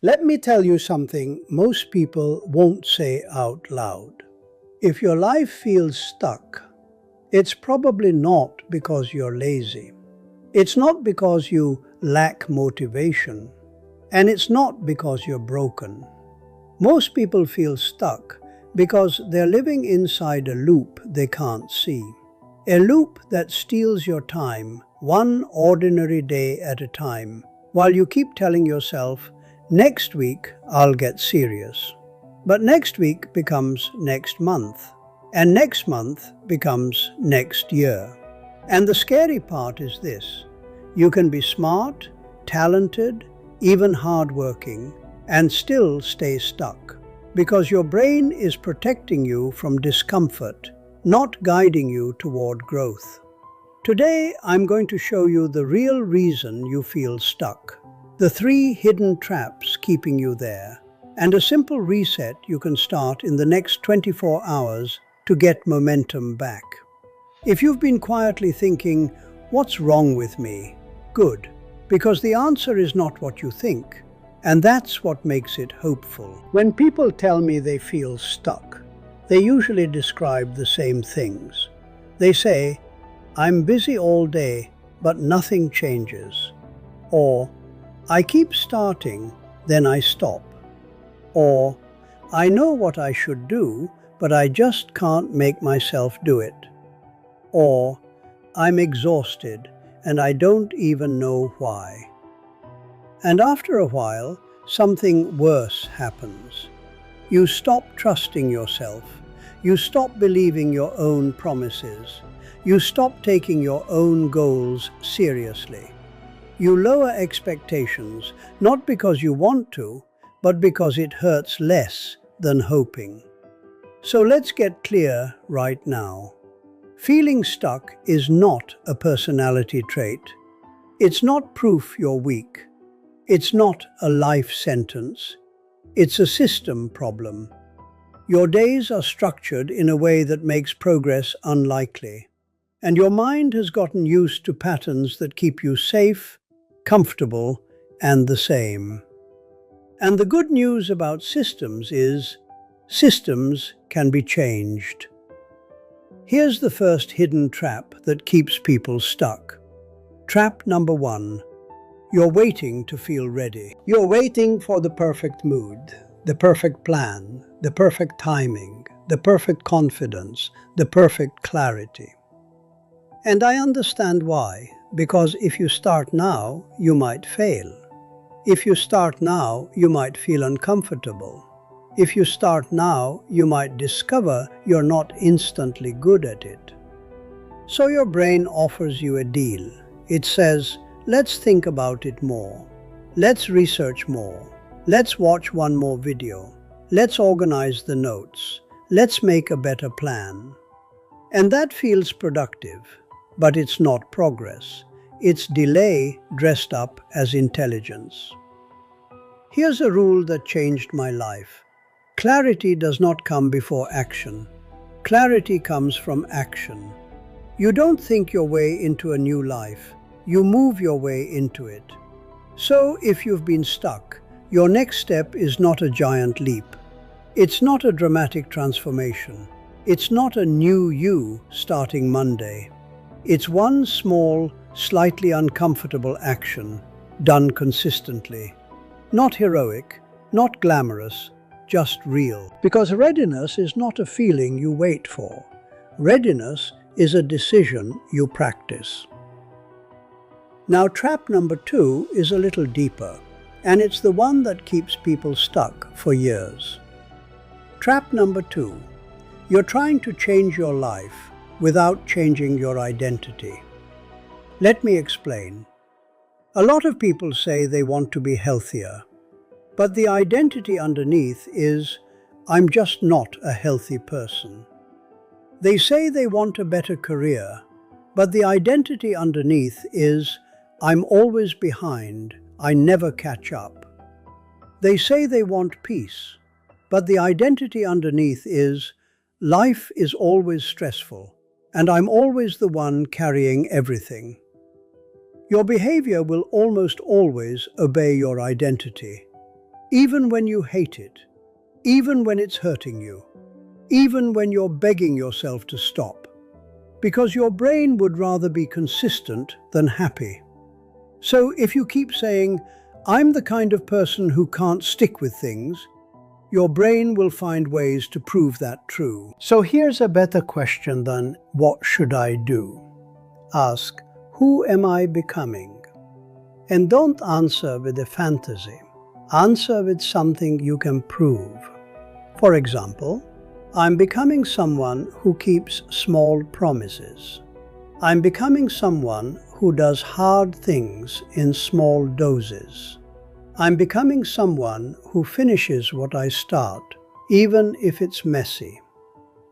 Let me tell you something most people won't say out loud. If your life feels stuck, it's probably not because you're lazy. It's not because you lack motivation. And it's not because you're broken. Most people feel stuck because they're living inside a loop they can't see. A loop that steals your time, one ordinary day at a time, while you keep telling yourself, next week I'll get serious. But next week becomes next month, and next month becomes next year. And the scary part is this: you can be smart, talented, even hardworking, and still stay stuck. Because your brain is protecting you from discomfort, not guiding you toward growth. Today, I'm going to show you the real reason you feel stuck, the 3 hidden traps keeping you there, and a simple reset you can start in the next 24 hours to get momentum back. If you've been quietly thinking, "What's wrong with me?" Good, because the answer is not what you think, and that's what makes it hopeful. When people tell me they feel stuck, they usually describe the same things. They say, "I'm busy all day, but nothing changes." Or, "I keep starting, then I stop." Or, "I know what I should do, but I just can't make myself do it." Or, "I'm exhausted, and I don't even know why." And after a while, something worse happens. You stop trusting yourself. You stop believing your own promises. You stop taking your own goals seriously. You lower expectations, not because you want to, but because it hurts less than hoping. So let's get clear right now. Feeling stuck is not a personality trait. It's not proof you're weak. It's not a life sentence. It's a system problem. Your days are structured in a way that makes progress unlikely. And your mind has gotten used to patterns that keep you safe, comfortable, and the same. And the good news about systems is, systems can be changed. Here's the first hidden trap that keeps people stuck. Trap number 1. You're waiting to feel ready. You're waiting for the perfect mood, the perfect plan, the perfect timing, the perfect confidence, the perfect clarity. And I understand why, because if you start now, you might fail. If you start now, you might feel uncomfortable. If you start now, you might discover you're not instantly good at it. So your brain offers you a deal. It says, let's think about it more. Let's research more. Let's watch one more video. Let's organize the notes. Let's make a better plan. And that feels productive, but it's not progress. It's delay dressed up as intelligence. Here's a rule that changed my life. Clarity does not come before action. Clarity comes from action. You don't think your way into a new life. You move your way into it. So if you've been stuck, your next step is not a giant leap. It's not a dramatic transformation. It's not a new you starting Monday. It's one small, slightly uncomfortable action done consistently. Not heroic, not glamorous, just real. Because readiness is not a feeling you wait for. Readiness is a decision you practice. Now, trap number 2 is a little deeper, and it's the one that keeps people stuck for years. Trap number 2. You're trying to change your life without changing your identity. Let me explain. A lot of people say they want to be healthier, but the identity underneath is, "I'm just not a healthy person." They say they want a better career, but the identity underneath is, "I'm always behind, I never catch up." They say they want peace, but the identity underneath is, "Life is always stressful, and I'm always the one carrying everything." Your behavior will almost always obey your identity. even when you hate it, even when it's hurting you, even when you're begging yourself to stop, because your brain would rather be consistent than happy. So if you keep saying, "I'm the kind of person who can't stick with things," your brain will find ways to prove that true. So here's a better question than "what should I do?" Ask, "who am I becoming?" And don't answer with a fantasy. Answer with something you can prove. For example, I'm becoming someone who keeps small promises. I'm becoming someone who does hard things in small doses. I'm becoming someone who finishes what I start, even if it's messy.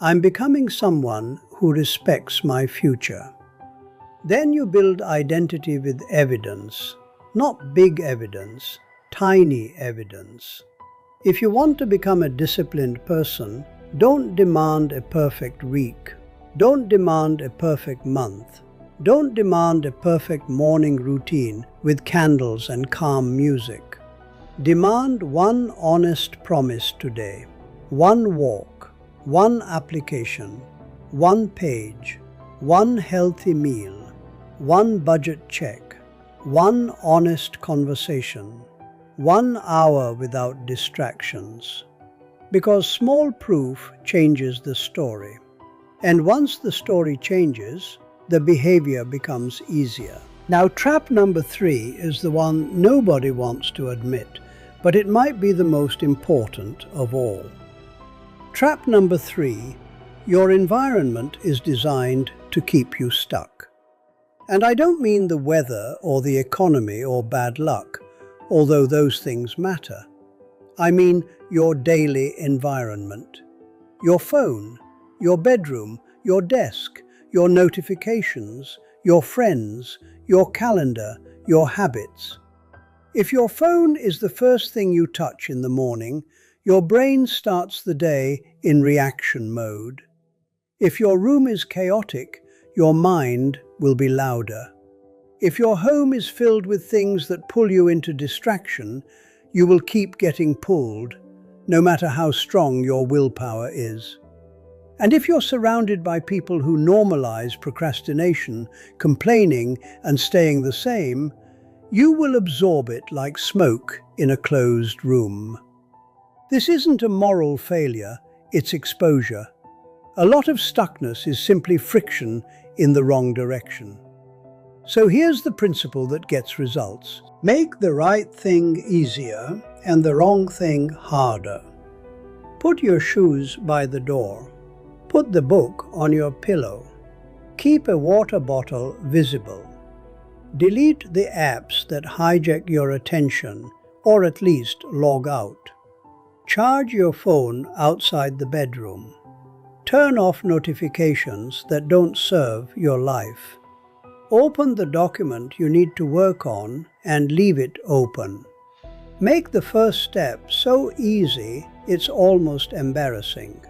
I'm becoming someone who respects my future. Then you build identity with evidence, not big evidence, tiny evidence. If you want to become a disciplined person, don't demand a perfect week. Don't demand a perfect month. Don't demand a perfect morning routine with candles and calm music. Demand one honest promise today, one walk, one application, one page, one healthy meal, one budget check, one honest conversation, 1 hour without distractions. Because small proof changes the story. And once the story changes, the behavior becomes easier. Now, trap number 3 is the one nobody wants to admit, but it might be the most important of all. Trap number 3, your environment is designed to keep you stuck. And I don't mean the weather or the economy or bad luck, although those things matter. I mean your daily environment. Your phone, your bedroom, your desk, your notifications, your friends, your calendar, your habits. If your phone is the first thing you touch in the morning, your brain starts the day in reaction mode. If your room is chaotic, your mind will be louder. If your home is filled with things that pull you into distraction, you will keep getting pulled, no matter how strong your willpower is. And if you're surrounded by people who normalize procrastination, complaining, and staying the same, you will absorb it like smoke in a closed room. This isn't a moral failure, it's exposure. A lot of stuckness is simply friction in the wrong direction. So here's the principle that gets results. Make the right thing easier and the wrong thing harder. Put your shoes by the door. Put the book on your pillow. Keep a water bottle visible. Delete the apps that hijack your attention, or at least log out. Charge your phone outside the bedroom. Turn off notifications that don't serve your life. Open the document you need to work on and leave it open. Make the first step so easy it's almost embarrassing.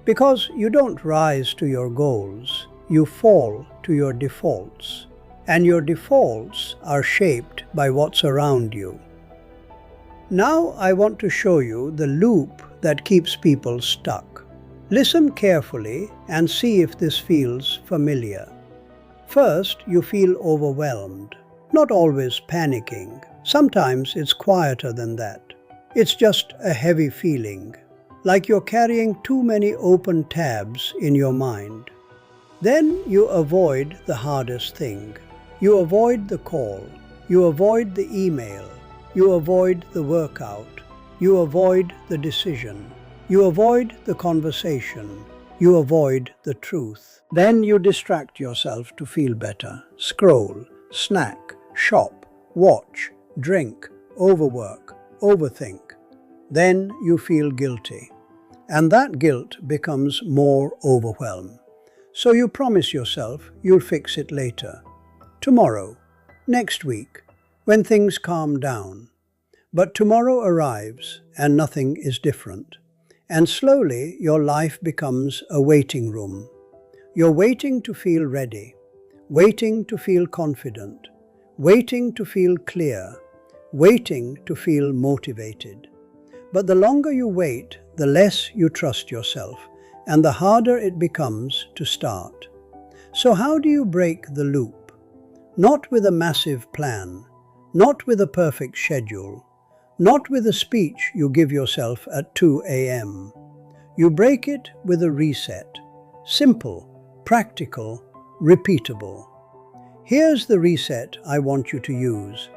Because you don't rise to your goals, you fall to your defaults. And your defaults are shaped by what's around you. Now I want to show you the loop that keeps people stuck. Listen carefully and see if this feels familiar. First, you feel overwhelmed, not always panicking. Sometimes it's quieter than that. It's just a heavy feeling, like you're carrying too many open tabs in your mind. Then you avoid the hardest thing. You avoid the call. You avoid the email. You avoid the workout. You avoid the decision. You avoid the conversation. You avoid the truth. Then you distract yourself to feel better. Scroll, snack, shop, watch, drink, overwork, overthink. Then you feel guilty. And that guilt becomes more overwhelm. So you promise yourself you'll fix it later. Tomorrow, next week, when things calm down. But tomorrow arrives and nothing is different. And slowly your life becomes a waiting room. You're waiting to feel ready, waiting to feel confident, waiting to feel clear, waiting to feel motivated. But the longer you wait, the less you trust yourself, and the harder it becomes to start. So how do you break the loop? Not with a massive plan, not with a perfect schedule, not with a speech you give yourself at 2 a.m. You break it with a reset. Simple, practical, repeatable. Here's the reset I want you to use.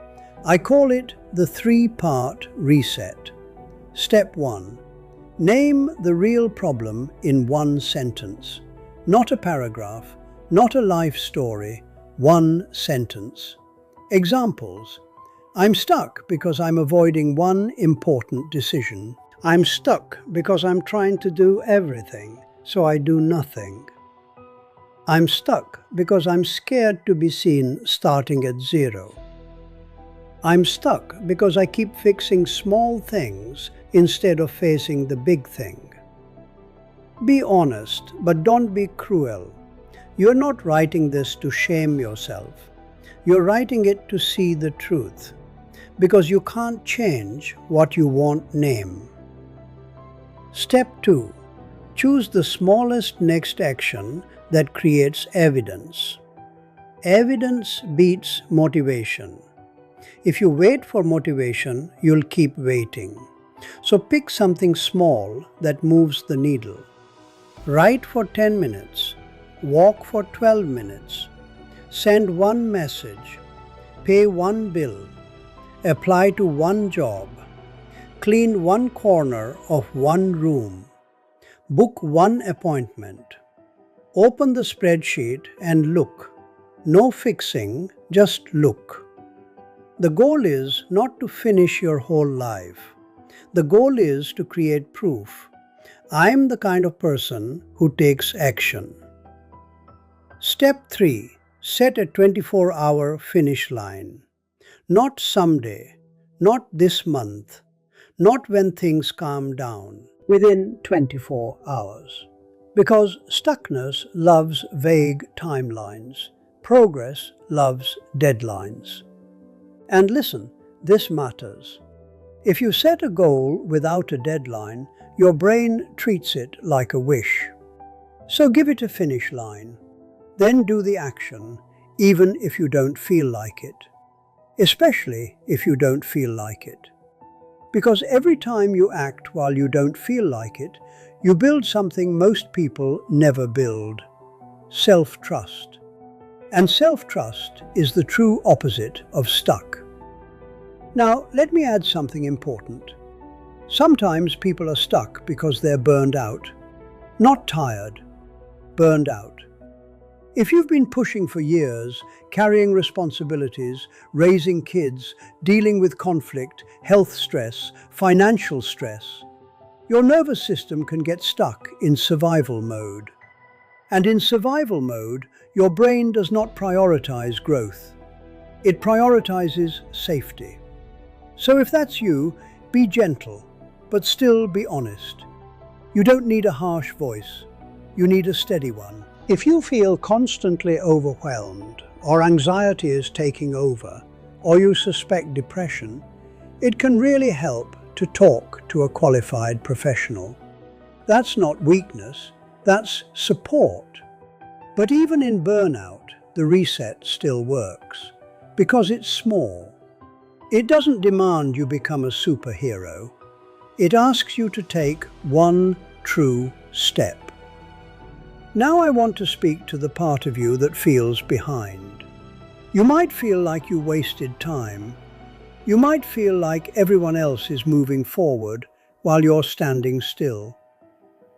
I call it the 3-part reset. Step 1. Name the real problem in one sentence. Not a paragraph, not a life story, one sentence. Examples. I'm stuck because I'm avoiding one important decision. I'm stuck because I'm trying to do everything, so I do nothing. I'm stuck because I'm scared to be seen starting at 0. I'm stuck because I keep fixing small things instead of facing the big thing. Be honest, but don't be cruel. You're not writing this to shame yourself. You're writing it to see the truth, because you can't change what you won't name. Step 2. Choose the smallest next action that creates evidence. Evidence beats motivation. If you wait for motivation, you'll keep waiting. So pick something small that moves the needle. Write for 10 minutes. Walk for 12 minutes. Send one message. Pay one bill. Apply to one job. Clean one corner of one room. Book one appointment. Open the spreadsheet and look. No fixing, just look. The goal is not to finish your whole life. The goal is to create proof. I'm the kind of person who takes action. Step 3. Set a 24-hour finish line. Not someday, not this month, not when things calm down. Within 24 hours. Because stuckness loves vague timelines. Progress loves deadlines. And listen, this matters. If you set a goal without a deadline, your brain treats it like a wish. So give it a finish line. Then do the action, even if you don't feel like it. Especially if you don't feel like it. Because every time you act while you don't feel like it, you build something most people never build. Self-trust. And self-trust is the true opposite of stuck. Now, let me add something important. Sometimes people are stuck because they're burned out. Not tired, burned out. If you've been pushing for years, carrying responsibilities, raising kids, dealing with conflict, health stress, financial stress, your nervous system can get stuck in survival mode. And in survival mode, your brain does not prioritize growth. It prioritizes safety. So if that's you, be gentle, but still be honest. You don't need a harsh voice. You need a steady one. If you feel constantly overwhelmed, or anxiety is taking over, or you suspect depression, it can really help to talk to a qualified professional. That's not weakness, that's support. But even in burnout, the reset still works, because it's small. It doesn't demand you become a superhero. It asks you to take one true step. Now I want to speak to the part of you that feels behind. You might feel like you wasted time. You might feel like everyone else is moving forward while you're standing still.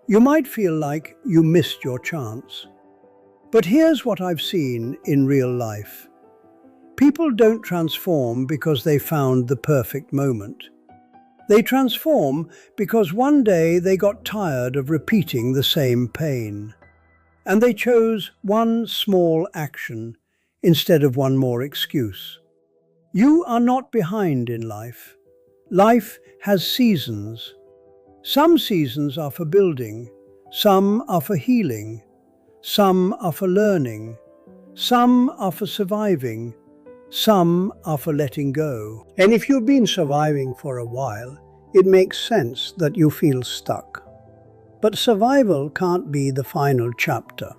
You might feel like you missed your chance. But here's what I've seen in real life. People don't transform because they found the perfect moment. They transform because one day they got tired of repeating the same pain. And they chose one small action instead of one more excuse. You are not behind in life. Life has seasons. Some seasons are for building, some are for healing, some are for learning, some are for surviving, some are for letting go. And if you've been surviving for a while, It makes sense that you feel stuck. But survival can't be the final chapter.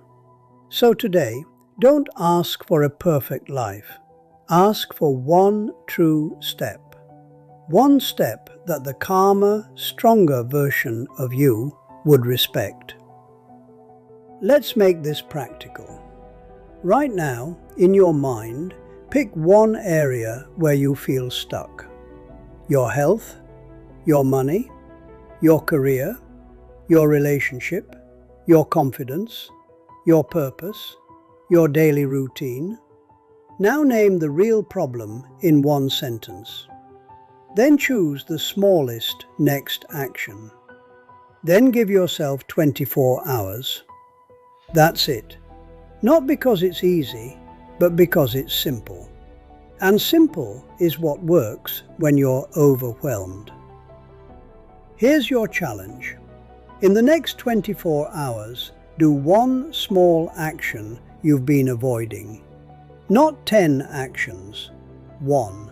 So today, don't ask for a perfect life. Ask for one true step. One step that the calmer, stronger version of you would respect. Let's make this practical. Right now, in your mind, pick one area where you feel stuck. Your health, your money, your career, your relationship, your confidence, your purpose, your daily routine. Now name the real problem in one sentence. Then choose the smallest next action. Then give yourself 24 hours. That's it. Not because it's easy, but because it's simple. And simple is what works when you're overwhelmed. Here's your challenge. In the next 24 hours, do one small action you've been avoiding. Not 10 actions, one.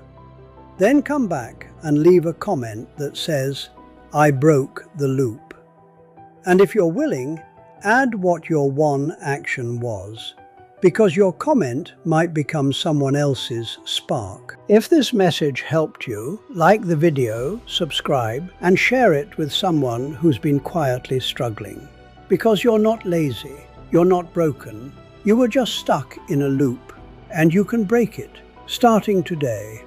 Then come back and leave a comment that says, "I broke the loop." And if you're willing, add what your one action was, because your comment might become someone else's spark. If this message helped you, like the video, subscribe, and share it with someone who's been quietly struggling. Because you're not lazy, you're not broken, you were just stuck in a loop, and you can break it, starting today.